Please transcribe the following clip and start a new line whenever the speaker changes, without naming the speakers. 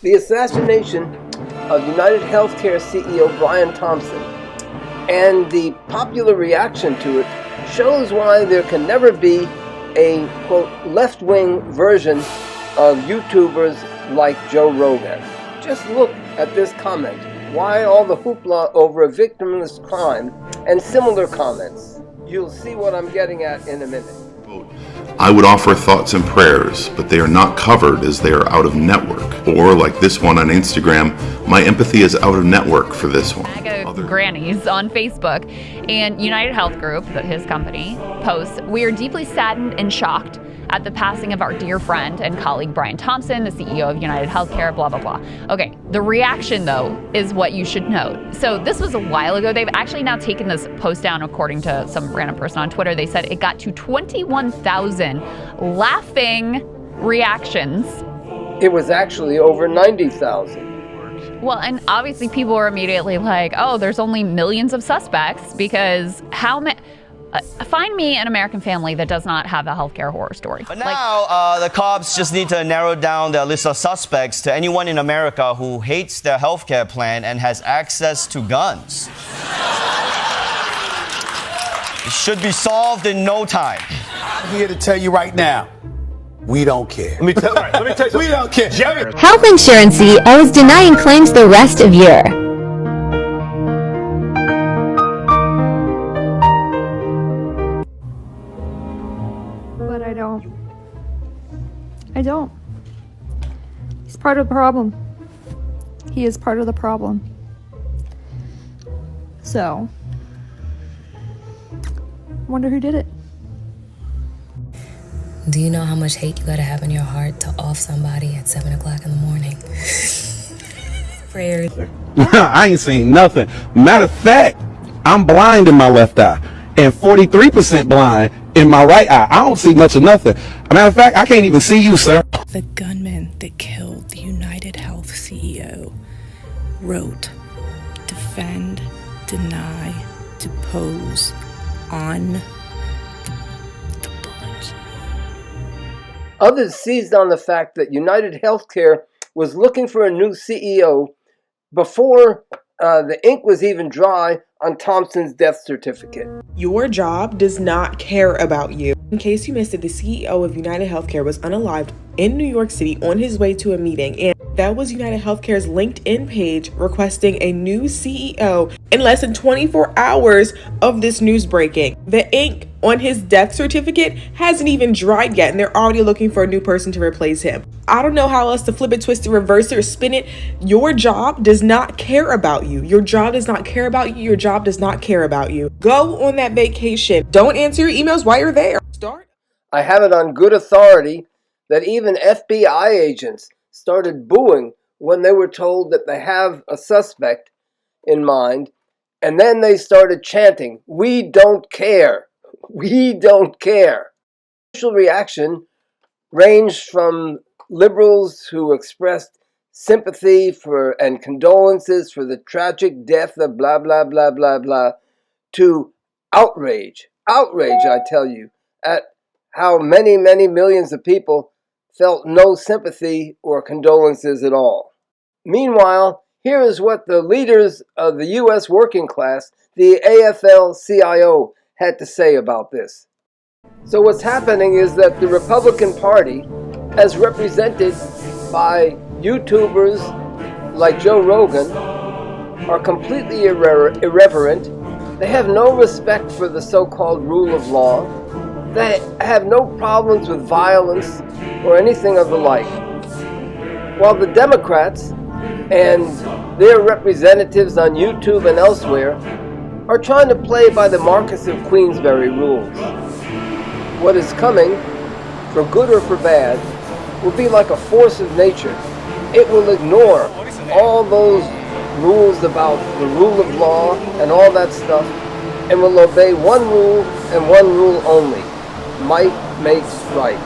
The assassination of United Healthcare CEO Brian Thompson and the popular reaction to it shows why there can never be a, quote, left-wing version of YouTubers like Joe Rogan. Just look at this comment. Why all the hoopla over a victimless crime and similar comments? You'll see what I'm getting at in a minute.
I would offer thoughts and prayers, but they are not covered as they are out of network. Or like this one on Instagram, my empathy is out of network for this one.
Grannies on Facebook, and United Health Group, his company, posts, "We are deeply saddened and shocked at the passing of our dear friend and colleague Brian Thompson, the CEO of United Healthcare, blah, blah, blah." Okay, the reaction, though, is what you should note. So this was a while ago. They've actually now taken this post down, according to some random person on Twitter. They said it got to 21,000 laughing reactions.
It was actually over 90,000.
Well, and obviously people were immediately like, oh, there's only millions of suspects, because how many... find me an American family that does not have a healthcare horror story.
But now the cops just need to narrow down their list of suspects to anyone in America who hates their healthcare plan and has access to guns. It should be solved in no time.
I'm here to tell you right now, we don't care. Let me tell you, we don't care.
Health insurance CEO is denying claims the rest of year.
But I don't. He's part of the problem. He is part of the problem. So, wonder who did it.
Do you know how much hate you gotta have in your heart to off somebody at 7 o'clock in the morning? Prayers.
I ain't seen nothing. Matter of fact, I'm blind in my left eye and 43% blind in my right eye. I don't see much of nothing. Matter of fact, I can't even see you, sir.
The gunman that killed the United Health CEO wrote, "Defend, deny, depose on the bullet."
Others seized on the fact that United Healthcare was looking for a new CEO before the ink was even dry on Thompson's death certificate.
Your job does not care about you. In case you missed it, the CEO of United Healthcare was unalived in New York City on his way to a meeting, and that was United Healthcare's LinkedIn page requesting a new CEO in less than 24 hours of this news breaking. The ink on his death certificate hasn't even dried yet, and they're already looking for a new person to replace him. I don't know how else to flip it, twist it, reverse it, or spin it. Your job does not care about you. Your job does not care about you. Your job does not care about you. Go on that vacation. Don't answer your emails while you're there.
I have it on good authority that even FBI agents started booing when they were told that they have a suspect in mind, and then they started chanting, "We don't care. We don't care." Initial reaction ranged from liberals who expressed sympathy for and condolences for the tragic death of blah, blah, blah, blah, blah, to outrage, I tell you, at how many, many millions of people felt no sympathy or condolences at all. Meanwhile, here is what the leaders of the U.S. working class, the AFL-CIO, had to say about this. So what's happening is that the Republican Party, as represented by YouTubers like Joe Rogan, are completely irreverent. They have no respect for the so-called rule of law. They have no problems with violence or anything of the like. While the Democrats and their representatives on YouTube and elsewhere are trying to play by the Marcus of Queensberry rules. What is coming, for good or for bad, will be like a force of nature. It will ignore all those rules about the rule of law and all that stuff, and will obey one rule and one rule only. Might makes right.